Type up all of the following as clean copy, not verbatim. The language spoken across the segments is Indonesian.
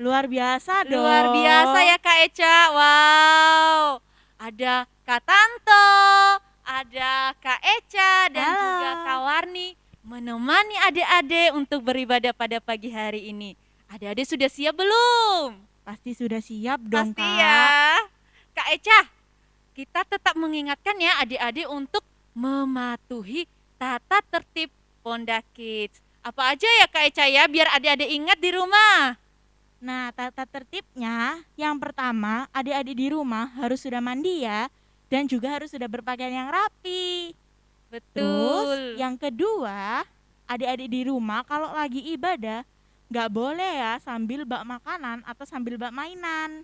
luar biasa Luar biasa dong. ya Kak Eca. Wow. Ada Kak Tanto, ada Kak Eca dan juga Kak Halo. Warni menemani adik-adik untuk beribadah pada pagi hari ini. Adik-adik sudah siap belum? Pasti sudah siap dong, Pasti Kak. ya. Kak Eca, kita tetap mengingatkan ya adik-adik untuk mematuhi tata tertib Ponda Kids. Apa aja ya Kak Eca ya biar adik-adik ingat di rumah. Nah, tata tertibnya yang pertama, adik-adik di rumah harus sudah mandi ya, dan juga harus sudah berpakaian yang rapi. Terus, Betul. yang kedua, adik-adik di rumah kalau lagi ibadah, nggak boleh ya sambil bak makanan atau sambil bak mainan.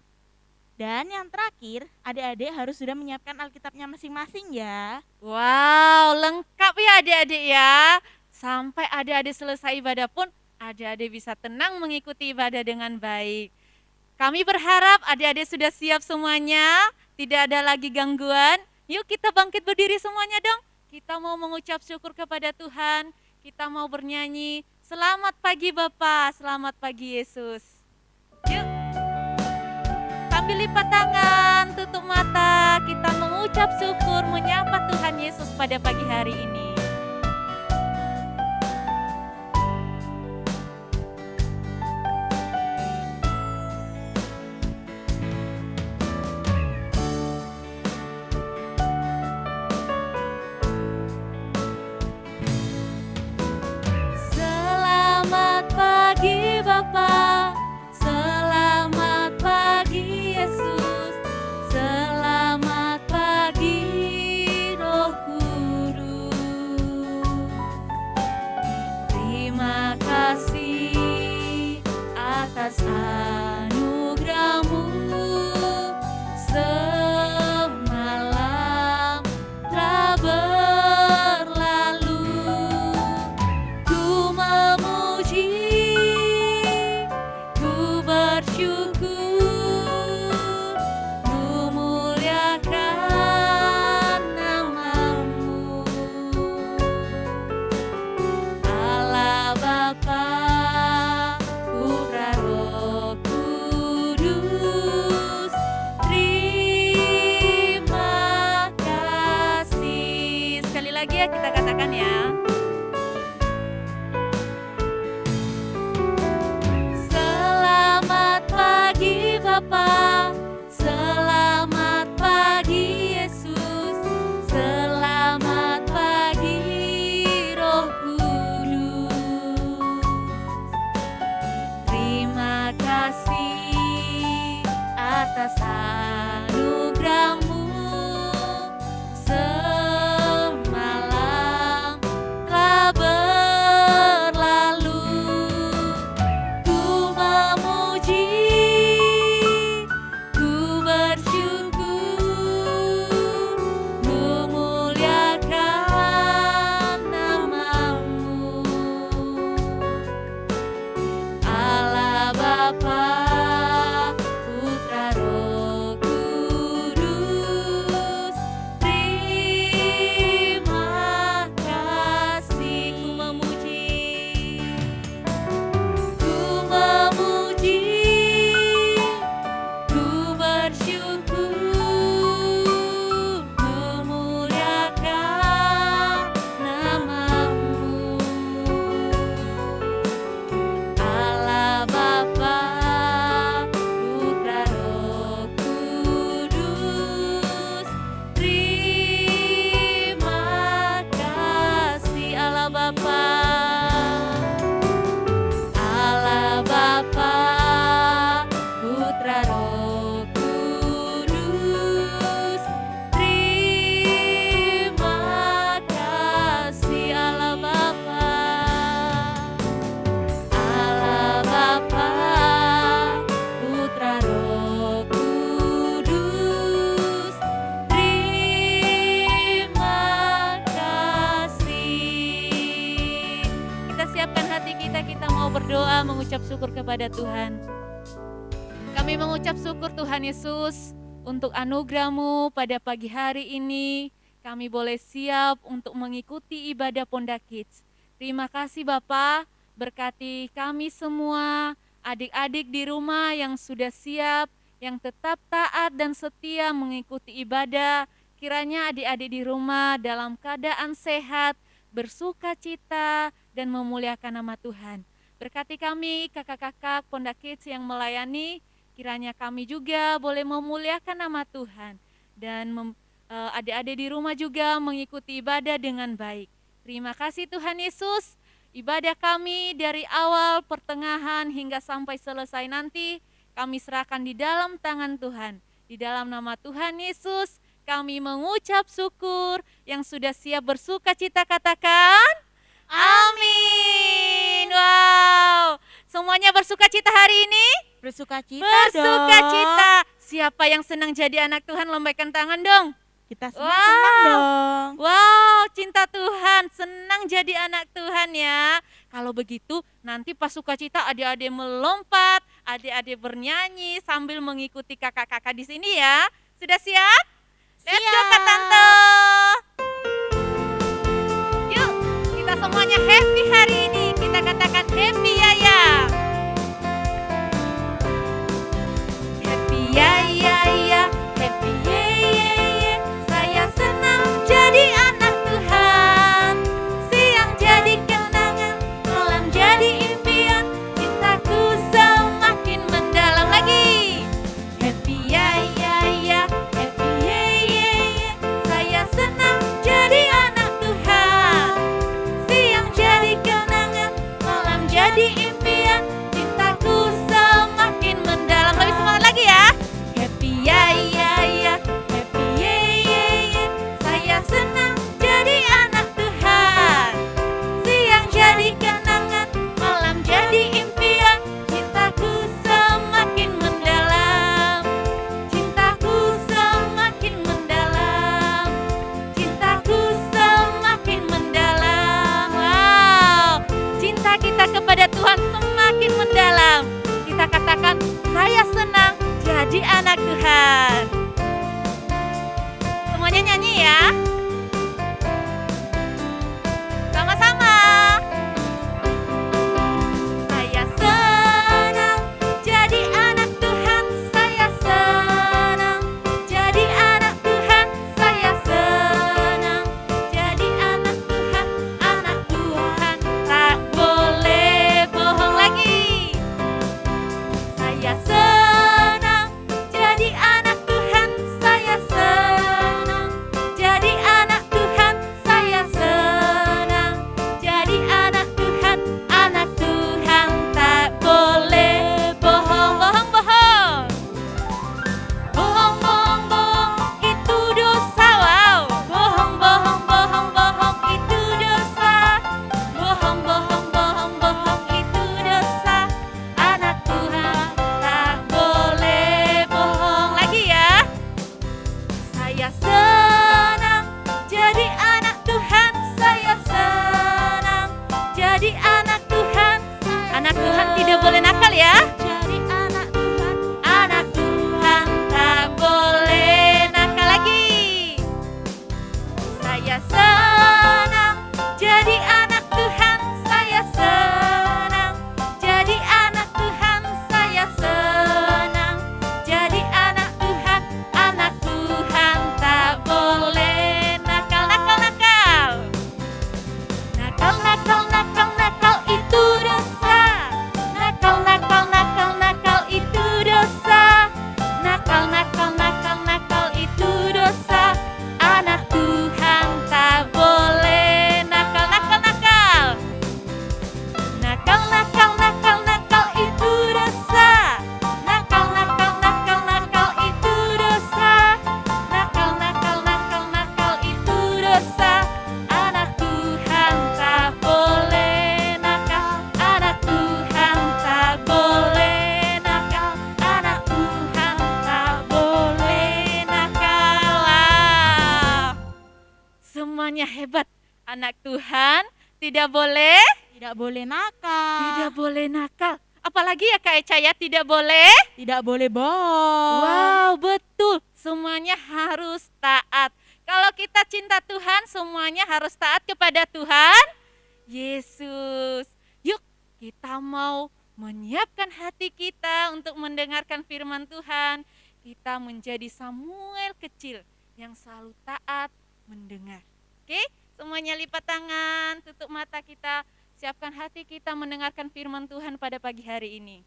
Dan yang terakhir, adik-adik harus sudah menyiapkan Alkitabnya masing-masing ya. Wow, lengkap ya adik-adik ya. Sampai adik-adik selesai ibadah pun adik-adik bisa tenang mengikuti ibadah dengan baik. Kami berharap adik-adik sudah siap semuanya, tidak ada lagi gangguan. Yuk kita bangkit berdiri semuanya dong. Kita mau mengucap syukur kepada Tuhan, kita mau bernyanyi. Selamat pagi Bapak, selamat pagi Yesus. Yuk, sambil lipat tangan, tutup mata, kita mengucap syukur, menyapa Tuhan Yesus pada pagi hari ini. Selamat pagi Bapa, selamat pagi Yesus, selamat pagi Roh Kudus. Terima kasih atas anugerah-Mu semalam telah berlalu. Ku memuji, ku bersyukur, ku muliakan nama-Mu. Allah Bapa, Putra Roh Kudus, terima kasih. Sekali lagi ya kita katakan ya. Selamat pagi Bapa, selamat pagi Yesus, selamat pagi Roh Kudus. Terima kasih atas anugerah-Mu semalam telah berlalu. Ku memuji, ku bersyukur, ku muliakan nama-Mu. Allah Bapa, Putra Roh Kudus, terima kasih. Ku memuji, ku bersyukur, ku muliakan nama-Mu. Allah Bapa, Putra Roh Kudus, terima kasih. Allah Bapa, Allah Bapa, Putra Roh Kudus, terima kasih. Allah Bapa, Allah Bapa, Putra Roh Kudus, terima kasih. Kita siapkan hati kita mau berdoa mengucap syukur kepada Tuhan. Kami mengucap syukur Tuhan Yesus untuk anugerah-Mu pada pagi hari ini. Kami boleh siap untuk mengikuti ibadah Ponda Kids. Terima kasih Bapa, berkati kami semua, adik-adik di rumah yang sudah siap, yang tetap taat dan setia mengikuti ibadah. Kiranya adik-adik di rumah dalam keadaan sehat, bersuka cita, dan memuliakan nama Tuhan. Berkati kami kakak-kakak Pondak Kids yang melayani, kiranya kami juga boleh memuliakan nama Tuhan. Dan adik-adik di rumah juga mengikuti ibadah dengan baik. Terima kasih Tuhan Yesus. Ibadah kami dari awal, pertengahan, hingga sampai selesai nanti, kami serahkan di dalam tangan Tuhan. Di dalam nama Tuhan Yesus, kami mengucap syukur. Yang sudah siap bersuka cita katakan, amin. Wow, semuanya bersuka cita hari ini? Bersuka cita Bersuka dong. cita. Siapa yang senang jadi anak Tuhan, lambaikan tangan dong. Kita semua senang Wow. dong. Wow, cinta Tuhan, senang jadi anak Tuhan ya. Kalau begitu nanti pas sukacita adik-adik melompat, adik-adik bernyanyi sambil mengikuti kakak-kakak di sini ya. Sudah siap? Let's go Kak Tante. Yuk, kita semuanya happy hari ini. Kita katakan happy ya ya. Happy ya ya ya, happy ye ye ye. Saya senang jadi anak Tuhan. Siang jadi kenangan, malam jadi impian. Cintaku semakin mendalam lagi. Happy ya ya ya, happy ye ye ye. Saya senang jadi anak Tuhan. Siang jadi kenangan, malam jadi impian. Cintaku semakin mendalam. Lebih semangat lagi ya. Happy ya ya ya, happy ye ye ye. Saya senang jadi anak Tuhan. Siang jadi kenangan, malam jadi impian. Cintaku semakin mendalam. Cintaku semakin mendalam. Cintaku semakin mendalam. Wow, cinta kita kepada Tuhan semakin mendalam. Kita katakan, saya senang jadi anak Tuhan. Semuanya nyanyi ya. Sama-sama. Saya senang jadi anak Tuhan. Saya senang jadi anak Tuhan. Saya senang jadi anak Tuhan. Anak Tuhan tak boleh bohong lagi. Saya senang jadi anak Tuhan. Saya senang jadi anak Tuhan. Saya senang jadi anak Tuhan. Anak Tuhan tak boleh bohong, bohong, bohong. Bohong, bohong, bohong, itu dosa. Wow. Bohong, bohong, bohong, bohong, itu dosa. Bohong, bohong, bohong, bohong, itu dosa. Anak Tuhan tak boleh bohong lagi ya. Saya senang jadi anak Tuhan. Saya senang jadi anak Tuhan. Anak Tuhan tidak boleh nakal ya. Jadi anak Tuhan. Anak Tuhan tak boleh nakal lagi. Saya senang jadi anak Tuhan. Saya senang jadi anak Tuhan. Saya senang jadi anak Tuhan. Anak Tuhan tak boleh nakal, nakal, nakal. Nakal, nakal, nakal, nakal itu dosa. Nakal, nakal, nakal, nakal itu dosa. Nakal, nakal, nakal, nakal itu dosa. Anak Tuhan tak boleh nakal, nakal, nakal. Nakal, nakal, nakal, nakal itu dosa. Nakal, nakal, nakal, nakal itu dosa. Nakal, nakal, nakal, nakal itu dosa. Anak Tuhan tak boleh nakal. Anak Tuhan tak boleh nakal. Anak Tuhan tak boleh nakal. Wow. Semuanya hebat. Anak Tuhan tidak boleh Tidak boleh nakal. tidak boleh nakal. Apalagi ya Kak Eca ya, tidak boleh. Tidak boleh bohong. Wow, betul. Semuanya harus taat. Kalau kita cinta Tuhan, semuanya harus taat kepada Tuhan Yesus. Yuk, kita mau menyiapkan hati kita untuk mendengarkan firman Tuhan. Kita menjadi Samuel kecil yang selalu taat mendengar. Oke, semuanya lipat tangan, tutup mata kita, siapkan hati kita mendengarkan firman Tuhan pada pagi hari ini.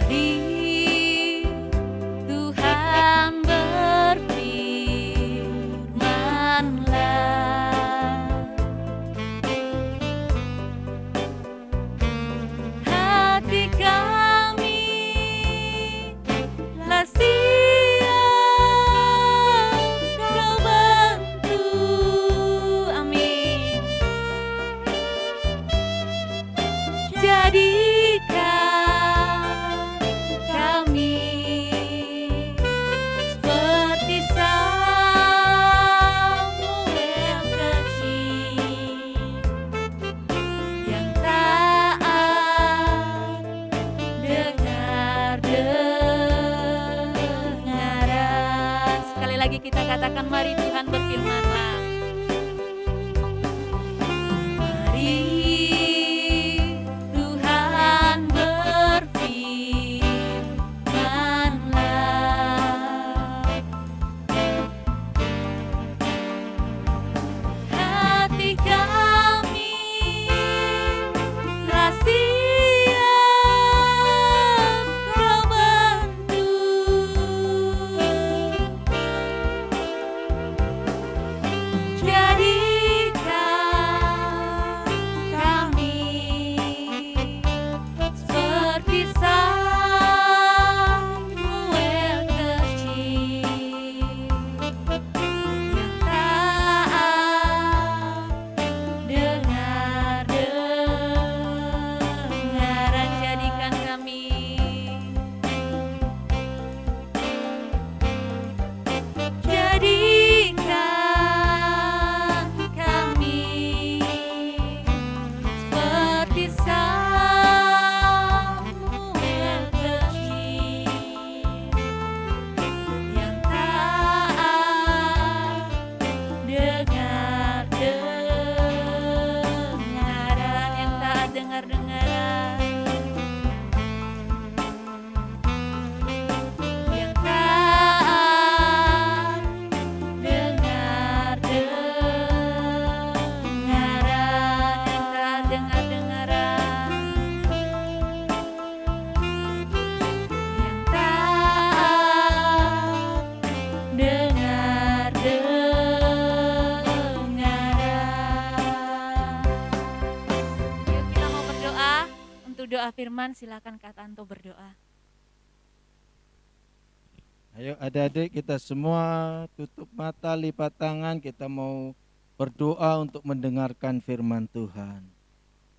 Mari Tuhan berfirman-Lah, hati kami lah siap Kau bantu, amin. Jadikan kami seperti Samuel kecil yang taat dengar-dengaran. Sekali lagi kita katakan, mari Tuhan berfirman-Lah. Mari Tuhan berfirman-Lah, hati kami lah siap Kau bantu. Jadikan kami seperti Samuel kecil yang taat dengar-dengaran. Jadikan kami, jadikan kami seperti Samuel kecil yang taat dengar-dengaran, yang taat dengar-dengaran, yang taat dengar-dengaran, yang taat dengar-dengaran, yang taat dengar-dengaran. Yuk kita mau berdoa. Untuk doa firman silakan Kak Tanto berdoa. Ayo adik-adik kita semua tutup mata, lipat tangan, kita mau berdoa untuk mendengarkan firman Tuhan.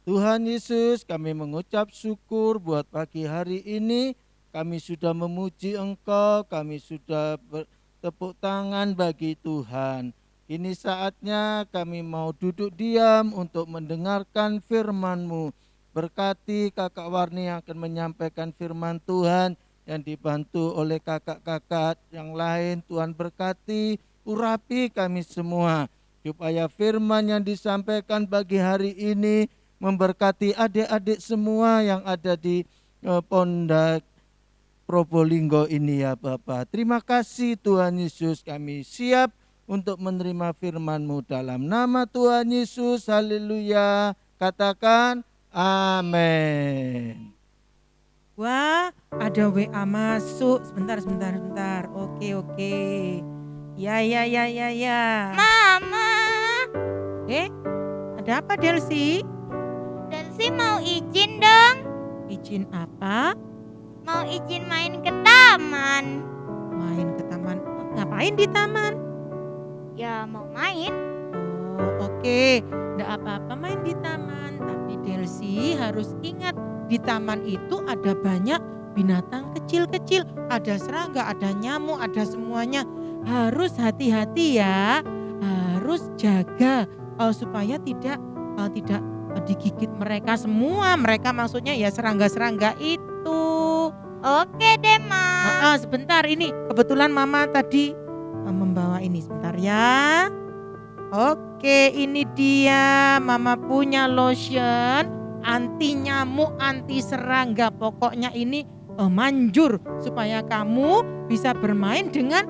Tuhan Yesus, kami mengucap syukur buat pagi hari ini. Kami sudah memuji Engkau, kami sudah bertepuk tangan bagi Tuhan. Kini saatnya kami mau duduk diam untuk mendengarkan firman-Mu. Berkati Kakak Warni yang akan menyampaikan firman Tuhan, yang dibantu oleh kakak-kakak yang lain. Tuhan berkati, urapi kami semua, supaya firman yang disampaikan pagi hari ini memberkati adik-adik semua yang ada di Pondak Probolinggo ini ya Bapak. Terima kasih Tuhan Yesus, kami siap untuk menerima firman-Mu dalam nama Tuhan Yesus. Haleluya. Katakan amin. Wah, ada WA masuk. Sebentar. Oke. Ya. Mama, Ada apa Delsi? Delsi mau izin dong. Izin apa? Mau izin main ke taman. Main ke taman. Ngapain di taman? Ya mau main. Oh, oke. Nggak apa-apa main di taman. Tapi Delsi harus ingat, di taman itu ada banyak binatang kecil-kecil, ada serangga, ada nyamuk, ada semuanya. Harus hati-hati ya, harus jaga supaya tidak digigit mereka semua. Mereka maksudnya ya serangga-serangga itu. Oke deh, Ma. Sebentar, ini kebetulan Mama tadi membawa ini, sebentar ya. Oke, ini dia Mama punya lotion anti nyamuk, anti serangga. Pokoknya ini manjur supaya kamu bisa bermain dengan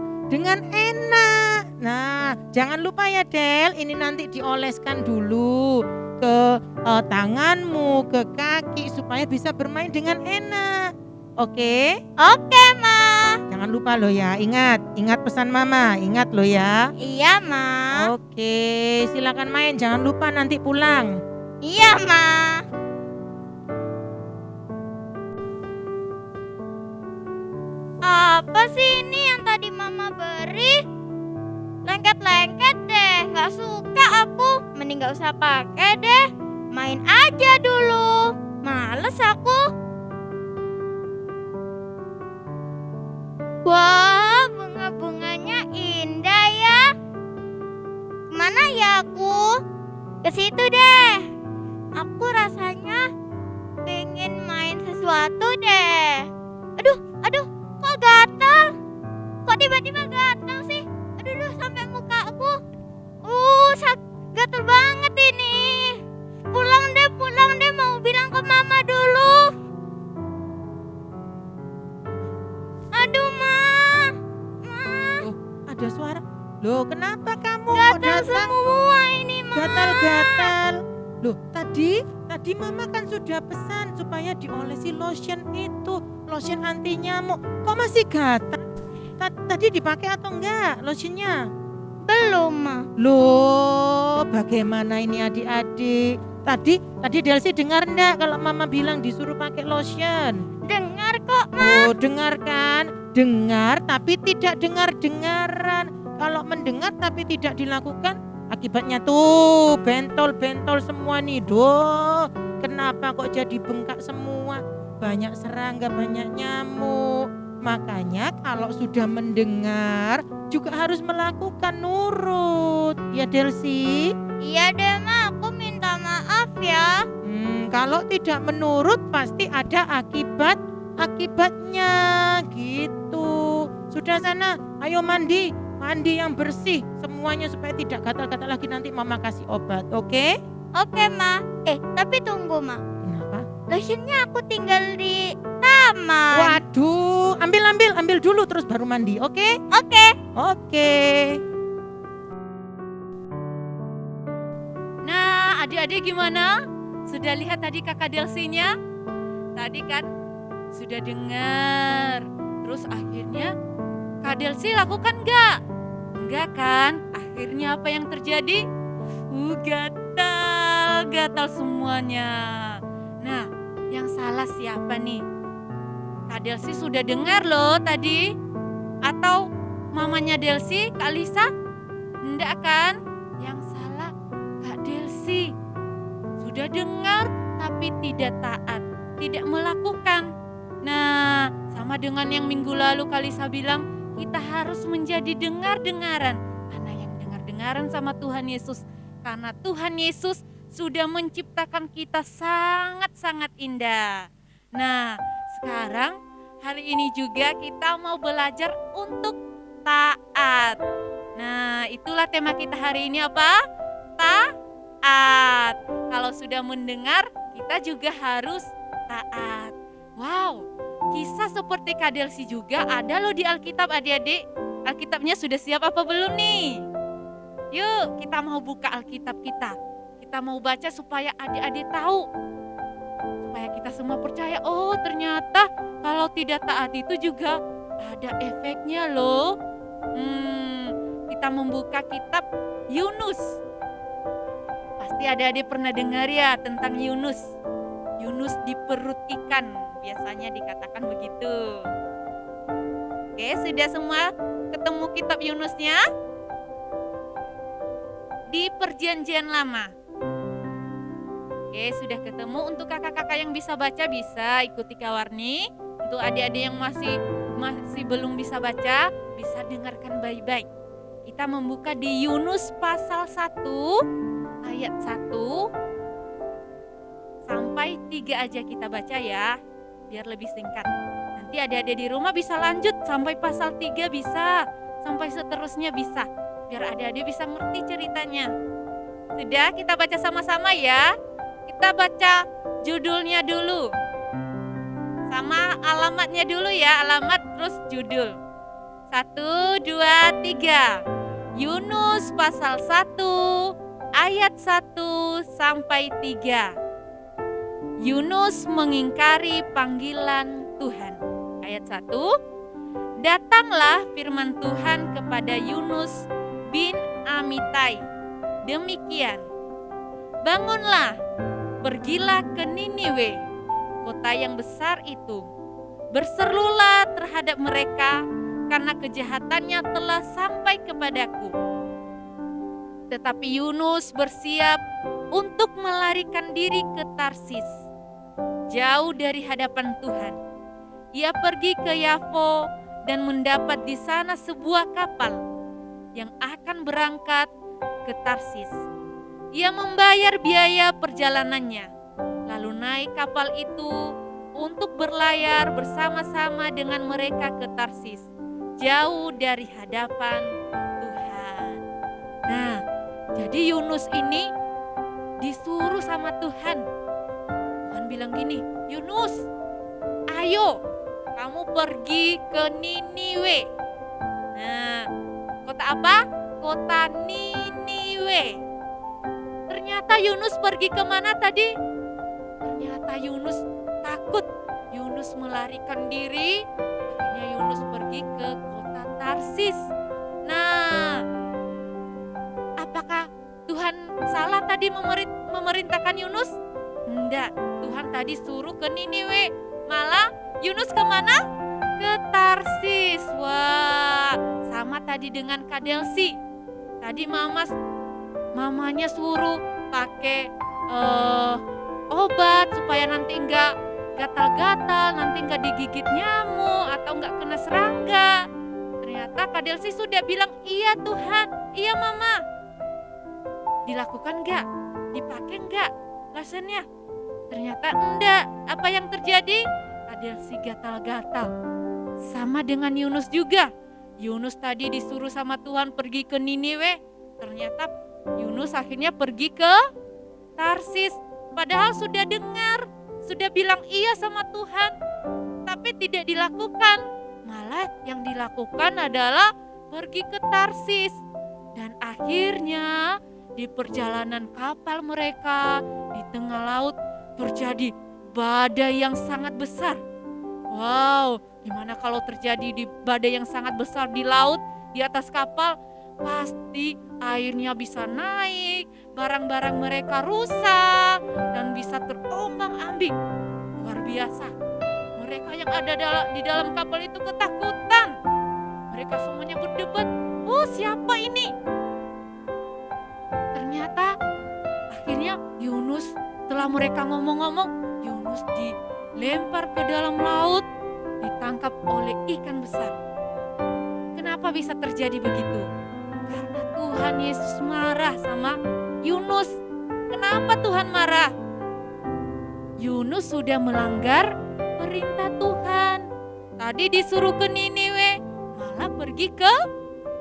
enak. Nah, jangan lupa ya Del, ini nanti dioleskan dulu ke tanganmu, ke kaki supaya bisa bermain dengan enak. Oke? Oke, Ma. Jangan lupa loh ya, ingat pesan Mama, ingat loh ya. Iya, Ma. Oke, silakan main, jangan lupa nanti pulang. Iya, Ma. Apa sih ini yang tadi Mama beri? Lengket-lengket deh, nggak suka aku. Mending nggak usah pakai deh. Main aja dulu. Males aku. Wah, bunga-bunganya indah ya. Kemana ya aku? Ke situ deh. Aku rasanya pengen main sesuatu deh. Aduh, kok gatal? Kok tiba-tiba gatal sih? Aduh, sampai muka aku. Gatal banget ini. Pulang deh, mau bilang ke Mama dulu. Aduh, Ma. Ada suara. Loh, kenapa kamu kok Gatal datang semua ini, Ma. gatal-gatal? Loh, tadi Mama kan sudah pesan supaya diolesi lotion itu, lotion anti nyamuk. Kok masih gatal? Tadi dipakai atau enggak lotionnya? Belum, Ma. Loh, bagaimana ini adik-adik? Tadi Delsi dengar enggak kalau Mama bilang disuruh pakai lotion? Dengar kok, Ma. Oh, dengar kan? Dengar tapi tidak dengar-dengaran. Kalau mendengar tapi tidak dilakukan, akibatnya tuh bentol-bentol semua nih. Duh, kenapa kok jadi bengkak semua? Banyak serangga, banyak nyamuk. Makanya kalau sudah mendengar juga harus melakukan, nurut. Ya Delsi? Iya deh, Ma. Aku minta maaf ya. Kalau tidak menurut pasti ada akibatnya gitu. Sudah sana, ayo mandi yang bersih semuanya supaya tidak gatal-gatal lagi, nanti Mama kasih obat, oke? Oke, Ma. Tapi tunggu, Ma. Kenapa? Lotionnya aku tinggal di taman. Waduh, ambil dulu terus baru mandi, oke? Oke. Oke. Nah, adik-adik gimana? Sudah lihat tadi kakak Delsinya? Tadi kan sudah dengar. Terus akhirnya Kak Delsi lakukan enggak? Enggak kan? Akhirnya apa yang terjadi? Gatal semuanya. Nah, yang salah siapa nih? Kak Delsi sudah dengar loh tadi. Atau mamanya Delsi, Kak Lisa? Enggak kan? Yang salah Kak Delsi. Sudah dengar tapi tidak taat, tidak melakukan. Nah, sama dengan yang minggu lalu Kak Lisa bilang, kita harus menjadi dengar-dengaran. Karena yang dengar-dengaran sama Tuhan Yesus. Karena Tuhan Yesus sudah menciptakan kita sangat-sangat indah. Nah, sekarang hari ini juga kita mau belajar untuk taat. Nah, itulah tema kita hari ini apa? Taat. Kalau sudah mendengar, kita juga harus taat. Wow, kisah seperti Kak Delsi juga ada loh di Alkitab, adik-adik. Alkitabnya sudah siap apa belum nih? Yuk, kita mau buka Alkitab kita. Kita mau baca supaya adik-adik tahu. Supaya kita semua percaya, oh ternyata kalau tidak taat itu juga ada efeknya loh. Kita membuka kitab Yunus. Pasti adik-adik pernah dengar ya tentang Yunus. Yunus di perut ikan, biasanya dikatakan begitu. Oke, sudah semua ketemu kitab Yunusnya? Di Perjanjian Lama. Oke, sudah ketemu. Untuk kakak-kakak yang bisa baca bisa ikuti Kak Warni. Untuk adik-adik yang masih belum bisa baca, bisa dengarkan baik-baik. Kita membuka di Yunus pasal 1 ayat 1 sampai 3 aja kita baca ya, biar lebih singkat. Nanti adik-adik di rumah bisa lanjut sampai pasal 3 bisa, sampai seterusnya bisa, biar adik-adik bisa ngerti ceritanya. Sudah, kita baca sama-sama ya. Kita baca judulnya dulu. Sama alamatnya dulu ya, alamat terus judul. 1, 2, 3. Yunus pasal 1 ayat 1 sampai 3. Yunus mengingkari panggilan Tuhan. Ayat 1. Datanglah firman Tuhan kepada Yunus bin Amitai. Demikian. Bangunlah, pergilah ke Niniwe, kota yang besar itu. Berserulah terhadap mereka karena kejahatannya telah sampai kepadaku. Tetapi Yunus bersiap untuk melarikan diri ke Tarsis, jauh dari hadapan Tuhan. Ia pergi ke Yafo dan mendapat di sana sebuah kapal yang akan berangkat ke Tarsis. Ia membayar biaya perjalanannya, lalu naik kapal itu untuk berlayar bersama-sama dengan mereka ke Tarsis, jauh dari hadapan Tuhan. Nah, jadi Yunus ini disuruh sama Tuhan. Tuhan bilang gini, Yunus, ayo kamu pergi ke Niniwe. Nah, kota apa? Kota Niniwe. Ternyata Yunus pergi kemana tadi? Ternyata Yunus takut. Yunus melarikan diri. Akhirnya Yunus pergi ke kota Tarsis. Nah, apakah Tuhan salah tadi memerintahkan Yunus? Enggak, Tuhan tadi suruh ke Niniwe. Malah Yunus kemana? Ke Tarsis. Wah, sama tadi dengan Kak Delsi. Tadi mamanya suruh pakai obat supaya nanti enggak gatal-gatal, nanti enggak digigit nyamuk atau enggak kena serangga. Ternyata Kak Delsi sudah bilang, iya Tuhan, iya Mama. Dilakukan enggak? Dipakai enggak lasennya? Ternyata enggak. Apa yang terjadi? Kak Delsi gatal-gatal. Sama dengan Yunus juga. Yunus tadi disuruh sama Tuhan pergi ke Niniwe. Ternyata Yunus akhirnya pergi ke Tarsis. Padahal sudah dengar, sudah bilang iya sama Tuhan, tapi tidak dilakukan. Malah yang dilakukan adalah pergi ke Tarsis. Dan akhirnya di perjalanan kapal mereka di tengah laut terjadi badai yang sangat besar. Wow, gimana kalau terjadi di badai yang sangat besar di laut, di atas kapal, pasti airnya bisa naik, barang-barang mereka rusak, dan bisa terombang-ambing. Luar biasa. Mereka yang ada di dalam kapal itu ketakutan. Mereka semuanya berdebat, oh siapa ini? Ternyata akhirnya Yunus, setelah mereka ngomong-ngomong, Yunus dilempar ke dalam laut, ditangkap oleh ikan besar. Kenapa bisa terjadi begitu? Karena Tuhan Yesus marah sama Yunus. Kenapa Tuhan marah? Yunus sudah melanggar perintah Tuhan. Tadi disuruh ke Niniwe, malah pergi ke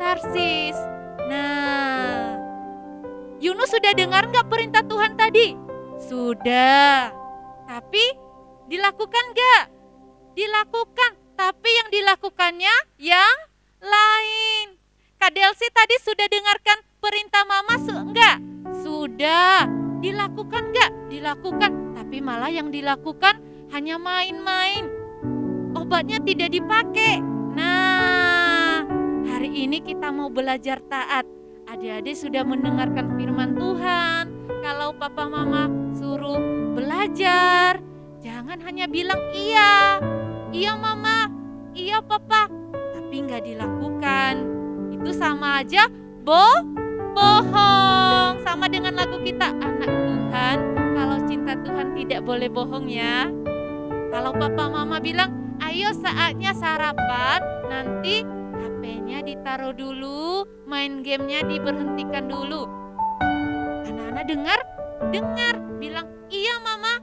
Tarsis. Nah, Yunus sudah dengar nggak perintah Tuhan tadi? Sudah. Tapi dilakukan nggak? Dilakukan. Tapi yang dilakukannya yang lain. Kak Delsi tadi sudah dengarkan perintah Mama enggak? Sudah. Dilakukan enggak? Dilakukan. Tapi malah yang dilakukan hanya main-main. Obatnya tidak dipakai. Nah, hari ini kita mau belajar taat. Adik-adik sudah mendengarkan firman Tuhan. Kalau papa mama suruh belajar, jangan hanya bilang iya. Iya mama, iya papa. Tapi enggak dilakukan. Itu sama aja bohong. Sama dengan lagu kita, anak Tuhan, kalau cinta Tuhan tidak boleh bohong ya. Kalau papa mama bilang, ayo saatnya sarapan, nanti HP-nya ditaruh dulu, main gamenya diberhentikan dulu. Anak-anak dengar, bilang, iya mama,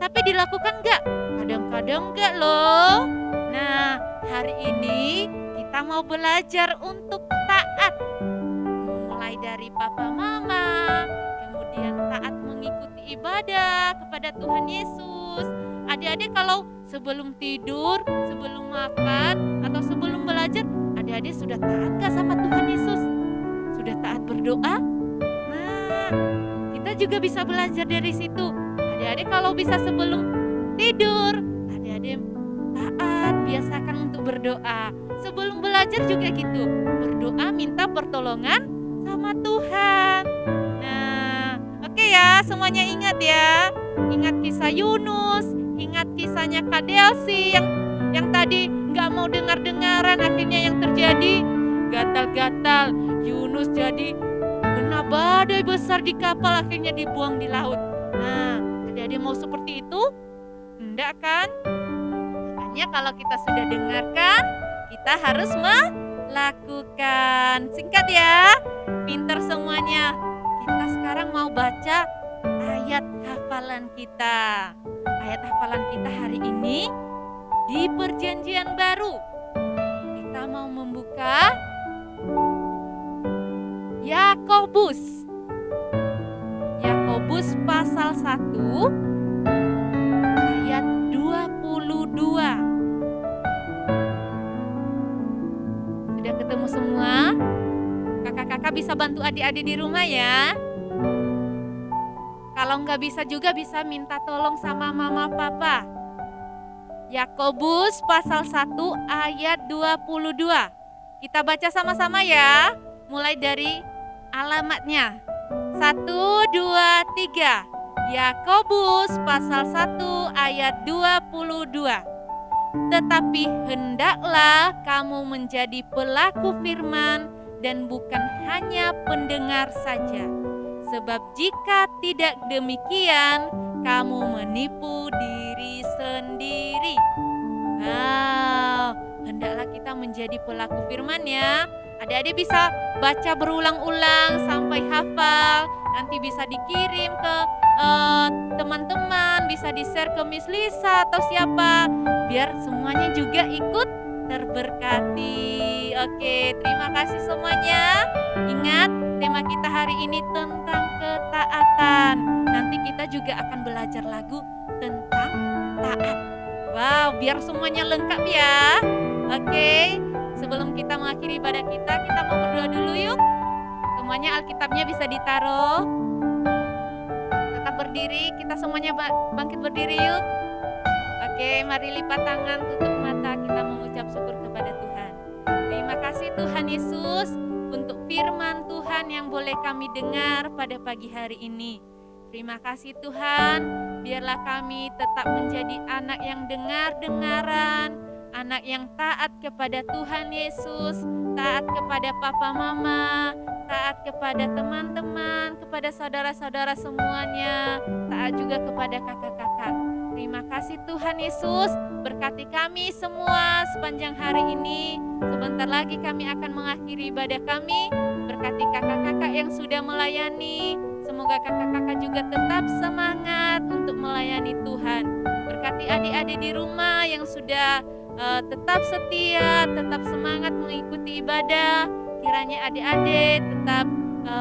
tapi dilakukan enggak? Kadang-kadang enggak loh. Nah, hari ini kita mau belajar untuk taat. Mulai dari papa mama, kemudian taat mengikuti ibadah kepada Tuhan Yesus. Adik-adik kalau sebelum tidur, sebelum makan, atau sebelum belajar, adik-adik sudah taat gak sama Tuhan Yesus? Sudah taat berdoa? Nah, kita juga bisa belajar dari situ. Adik-adik kalau bisa sebelum tidur, adik-adik taat, biasakan untuk berdoa. Sebelum belajar juga gitu, berdoa minta pertolongan sama Tuhan. Nah, oke ya, semuanya ingat ya. Ingat kisah Yunus, ingat kisahnya Kak Delsi yang tadi nggak mau dengar-dengaran, akhirnya yang terjadi gatal-gatal. Yunus jadi kena badai besar di kapal, akhirnya dibuang di laut. Nah, adik-adik mau seperti itu? Enggak kan? Makanya kalau kita sudah dengarkan, kita harus melakukan. Singkat ya, pintar semuanya. Kita sekarang mau baca ayat hafalan kita. Ayat hafalan kita hari ini di Perjanjian Baru. Kita mau membuka Yakobus. Yakobus pasal 1 ayat 22. Sudah ketemu semua? Kakak-kakak bisa bantu adik-adik di rumah ya. Kalau nggak bisa juga bisa minta tolong sama mama papa. Yakobus pasal 1 ayat 22. Kita baca sama-sama ya. Mulai dari alamatnya. 1, 2, 3. Yakobus pasal 1 ayat 22. Tetapi hendaklah kamu menjadi pelaku firman dan bukan hanya pendengar saja. Sebab jika tidak demikian, kamu menipu diri sendiri. Wow, hendaklah kita menjadi pelaku firman ya. Adik-adik bisa baca berulang-ulang sampai hafal. Nanti bisa dikirim ke teman-teman, bisa di-share ke Miss Lisa atau siapa. Biar semuanya juga ikut terberkati. Oke, terima kasih semuanya. Ingat, tema kita hari ini tentang ketaatan. Nanti kita juga akan belajar lagu tentang taat. Wow, biar semuanya lengkap ya. Oke, sebelum kita mengakhiri ibadah kita mau berdoa dulu yuk. Semuanya Alkitabnya bisa ditaruh. Tetap berdiri, kita semuanya bangkit berdiri yuk. Oke, mari lipat tangan, tutup mata, kita mengucap syukur kepada Tuhan. Terima kasih Tuhan Yesus untuk firman Tuhan yang boleh kami dengar pada pagi hari ini. Terima kasih Tuhan, biarlah kami tetap menjadi anak yang dengar-dengaran, anak yang taat kepada Tuhan Yesus, taat kepada papa mama, taat kepada teman-teman, kepada saudara-saudara semuanya, taat juga kepada kakak-kakak. Terima kasih Tuhan Yesus, berkati kami semua sepanjang hari ini. Sebentar lagi kami akan mengakhiri ibadah kami. Berkati kakak-kakak yang sudah melayani. Semoga kakak-kakak juga tetap semangat untuk melayani Tuhan. Berkati adik-adik di rumah yang sudah tetap setia, tetap semangat mengikuti ibadah. Kiranya adik-adik tetap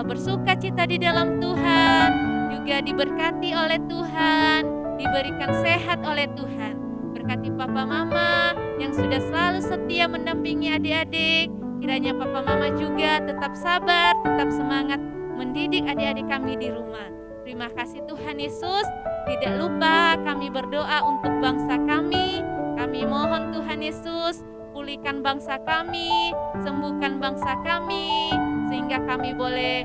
bersuka cita di dalam Tuhan, juga diberkati oleh Tuhan, diberikan sehat oleh Tuhan. Berkati papa mama yang sudah selalu setia mendampingi adik-adik. Kiranya papa mama juga tetap sabar, tetap semangat mendidik adik-adik kami di rumah. Terima kasih Tuhan Yesus. Tidak lupa kami berdoa untuk bangsa kami. Kami mohon Tuhan Yesus, pulihkan bangsa kami, sembuhkan bangsa kami, sehingga kami boleh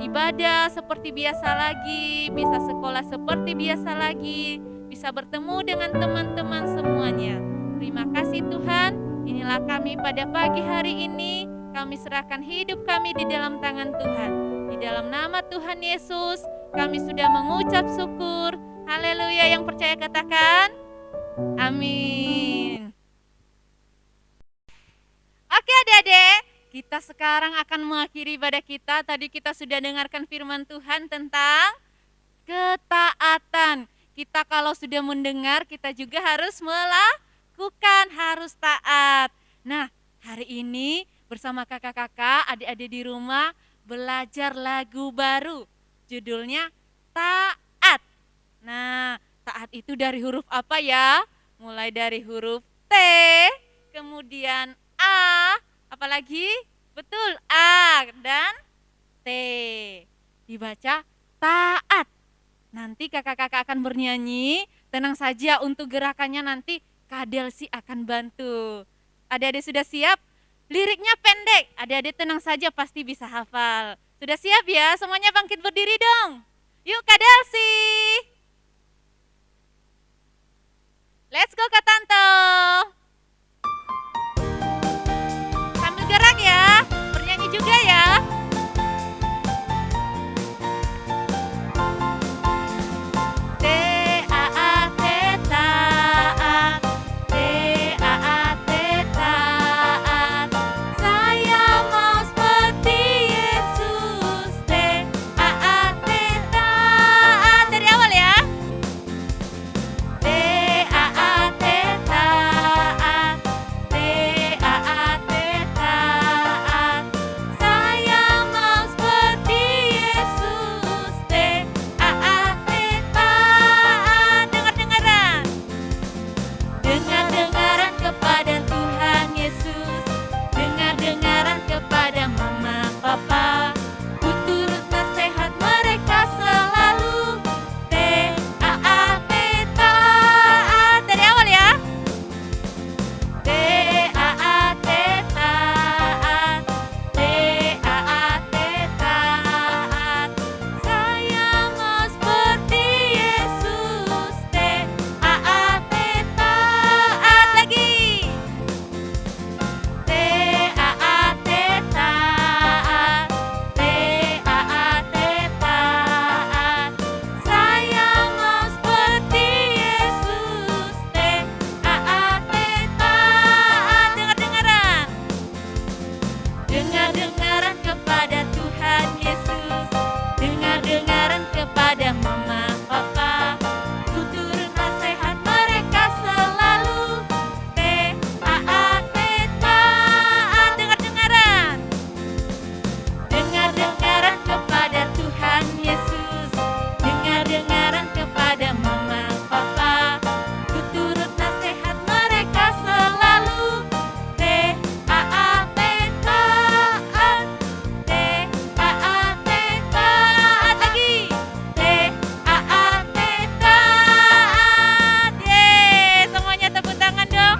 ibadah seperti biasa lagi, bisa sekolah seperti biasa lagi, bisa bertemu dengan teman-teman semuanya. Terima kasih Tuhan, inilah kami pada pagi hari ini, kami serahkan hidup kami di dalam tangan Tuhan. Di dalam nama Tuhan Yesus, kami sudah mengucap syukur. Haleluya, yang percaya katakan amin. Oke adik-adik, kita sekarang akan mengakhiri ibadah kita. Tadi kita sudah dengarkan firman Tuhan tentang ketaatan. Kita kalau sudah mendengar, kita juga harus melakukan, harus taat. Nah, hari ini bersama kakak-kakak, adik-adik di rumah belajar lagu baru. Judulnya Taat. Nah, taat itu dari huruf apa ya? Mulai dari huruf T, kemudian A, apalagi? Betul, A dan T. Dibaca taat. Nanti kakak-kakak akan bernyanyi, tenang saja untuk gerakannya nanti Kak Delsi akan bantu. Adik-adik sudah siap? Liriknya pendek, adik-adik tenang saja pasti bisa hafal. Sudah siap ya? Semuanya bangkit berdiri dong. Yuk Kak Delsi. Let's go Kak Tanto. Sambil gerak ya, bernyanyi juga ya. T-A-A-T taat, T-A-A-T taat. Saya mau seperti Yesus, T-A-A-T taat. Dari awal ya. T-A-A-T taat, T-A-A-T taat. Saya mau seperti Yesus, T-A-A-T taat. Dengar-dengaran. Dengar-dengaran kepada Tuhan Yesus, dengar-dengaran kepada mama papa. Ku turut nasihat mereka selalu, T-A-A-T taat. Dari awal ya. T-A-A-T taat, T-A-A-T taat. Saya mau seperti Yesus, T-A-A-T taat. Lagi. T-A-A-T taat, T-A-A-T taat. Saya mau seperti Yesus, T-A-A-T taat. Dengar-dengaran. Dengar-dengaran kepada Tuhan Yesus, dengar-dengaran kepada mama papa. Ku turut nasihat mereka selalu, T-A-A-T taat. Dengar-dengaran. Dengar-dengaran kepada Tuhan Yesus, dengar-dengaran kepada mama papa. Ku turut nasihat mereka selalu, T-A-A-T taat, T-A-A-T taat. Lagi. T-A-A-T taat. Yeay, semuanya tepuk tangan dong.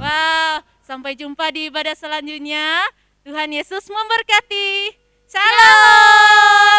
Wow, sampai jumpa di ibadah selanjutnya. Tuhan Yesus memberkati. Shalom.